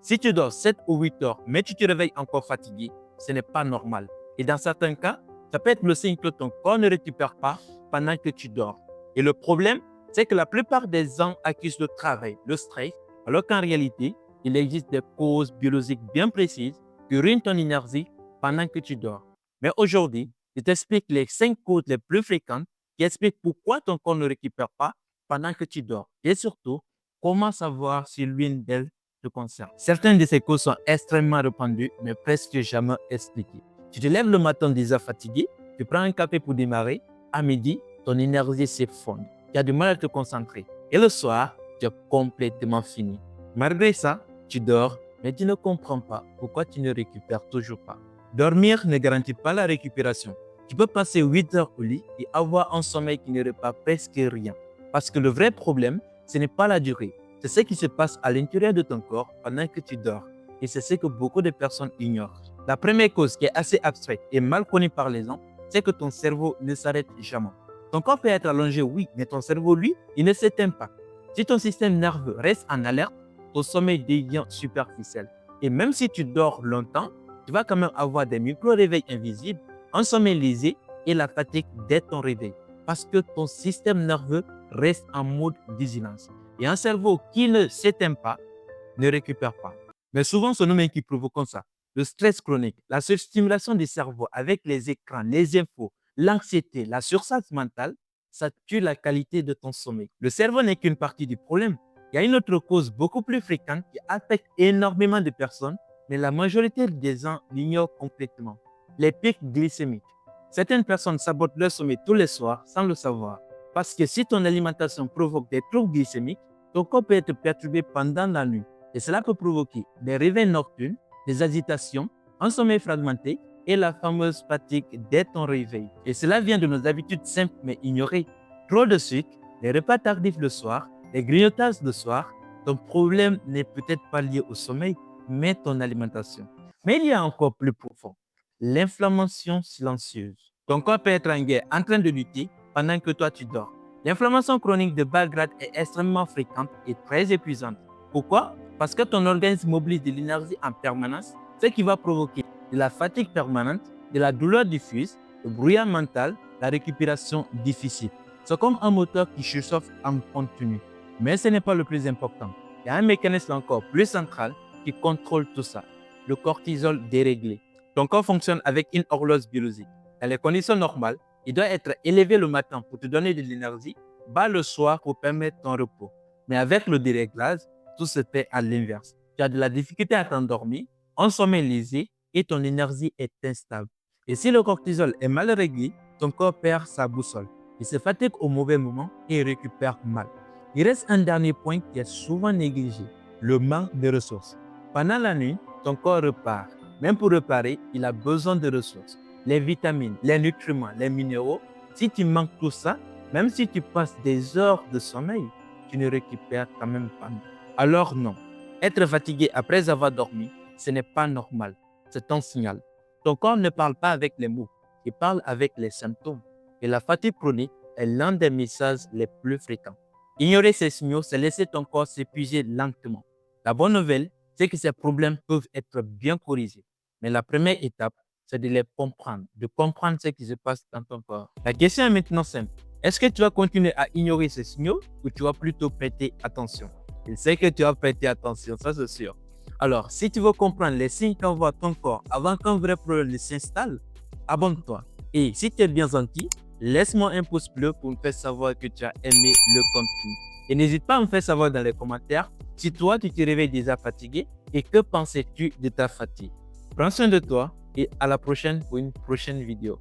Si tu dors 7 ou 8 heures, mais tu te réveilles encore fatigué, ce n'est pas normal. Et dans certains cas, ça peut être le signe que ton corps ne récupère pas pendant que tu dors. Et le problème, c'est que la plupart des gens accusent le travail, le stress, alors qu'en réalité, il existe des causes biologiques bien précises qui ruinent ton énergie pendant que tu dors. Mais aujourd'hui, je t'explique les 5 causes les plus fréquentes qui expliquent pourquoi ton corps ne récupère pas pendant que tu dors. Et surtout, comment savoir si l'une d'elles te concerne. Certaines de ces causes sont extrêmement répandues, mais presque jamais expliquées. Tu te lèves le matin déjà fatigué, tu prends un café pour démarrer, à midi, ton énergie s'effondre. Tu as du mal à te concentrer. Et le soir, tu es complètement fini. Malgré ça, tu dors, mais tu ne comprends pas pourquoi tu ne récupères toujours pas. Dormir ne garantit pas la récupération. Tu peux passer 8 heures au lit et avoir un sommeil qui ne répare presque rien. Parce que le vrai problème, ce n'est pas la durée. C'est ce qui se passe à l'intérieur de ton corps pendant que tu dors. Et c'est ce que beaucoup de personnes ignorent. La première cause qui est assez abstraite et mal connue par les gens, c'est que ton cerveau ne s'arrête jamais. Ton corps peut être allongé, oui, mais ton cerveau, lui, il ne s'éteint pas. Si ton système nerveux reste en alerte, ton sommeil devient superficiel. Et même si tu dors longtemps, tu vas quand même avoir des micro-réveils invisibles, un sommeil léger et la fatigue dès ton réveil. Parce que ton système nerveux reste en mode vigilance. Et un cerveau qui ne s'éteint pas ne récupère pas. Mais souvent, c'est nous-mêmes qui provoquons ça. Le stress chronique, la surstimulation du cerveau avec les écrans, les infos, l'anxiété, la surcharge mentale, ça tue la qualité de ton sommeil. Le cerveau n'est qu'une partie du problème. Il y a une autre cause beaucoup plus fréquente qui affecte énormément de personnes, mais la majorité des gens l'ignorent complètement. Les pics glycémiques. Certaines personnes sabotent leur sommeil tous les soirs sans le savoir. Parce que si ton alimentation provoque des troubles glycémiques, ton corps peut être perturbé pendant la nuit. Et cela peut provoquer des réveils nocturnes, des agitations, un sommeil fragmenté et la fameuse fatigue dès ton réveil. Et cela vient de nos habitudes simples mais ignorées. Trop de sucre, les repas tardifs le soir, les grignotages le soir. Ton problème n'est peut-être pas lié au sommeil, mais ton alimentation. Mais il y a encore plus profond. L'inflammation silencieuse. Ton corps peut être en guerre, en train de lutter pendant que toi tu dors. L'inflammation chronique de bas grade est extrêmement fréquente et très épuisante. Pourquoi? Parce que ton organisme mobilise de l'énergie en permanence, ce qui va provoquer de la fatigue permanente, de la douleur diffuse, le brouillard mental, la récupération difficile. C'est comme un moteur qui surchauffe en continu. Mais ce n'est pas le plus important. Il y a un mécanisme encore plus central qui contrôle tout ça, le cortisol déréglé. Ton corps fonctionne avec une horloge biologique. Dans les conditions normales, il doit être élevé le matin pour te donner de l'énergie, bas le soir pour permettre ton repos. Mais avec le déréglage, tout se fait à l'inverse. Tu as de la difficulté à t'endormir, un sommeil léger et ton énergie est instable. Et si le cortisol est mal réglé, ton corps perd sa boussole. Il se fatigue au mauvais moment et récupère mal. Il reste un dernier point qui est souvent négligé, le manque de ressources. Pendant la nuit, ton corps repart. Même pour réparer, il a besoin de ressources. Les vitamines, les nutriments, les minéraux. Si tu manques tout ça, même si tu passes des heures de sommeil, tu ne récupères quand même pas. Alors non, être fatigué après avoir dormi, ce n'est pas normal. C'est un signal. Ton corps ne parle pas avec les mots, il parle avec les symptômes. Et la fatigue chronique est l'un des messages les plus fréquents. Ignorer ces signaux, c'est laisser ton corps s'épuiser lentement. La bonne nouvelle, c'est que ces problèmes peuvent être bien corrigés. Mais la première étape, c'est de les comprendre, de comprendre ce qui se passe dans ton corps. La question est maintenant simple. Est-ce que tu vas continuer à ignorer ces signaux ou tu vas plutôt prêter attention? Je sais que tu vas prêter attention, ça c'est sûr. Alors, si tu veux comprendre les signes qu'envoie ton corps avant qu'un vrai problème ne s'installe, abonne-toi. Et si tu es bien gentil, laisse-moi un pouce bleu pour me faire savoir que tu as aimé le contenu. Et n'hésite pas à me faire savoir dans les commentaires si toi tu te réveilles déjà fatigué et que pensais-tu de ta fatigue. Prends soin de toi et à la prochaine pour une prochaine vidéo.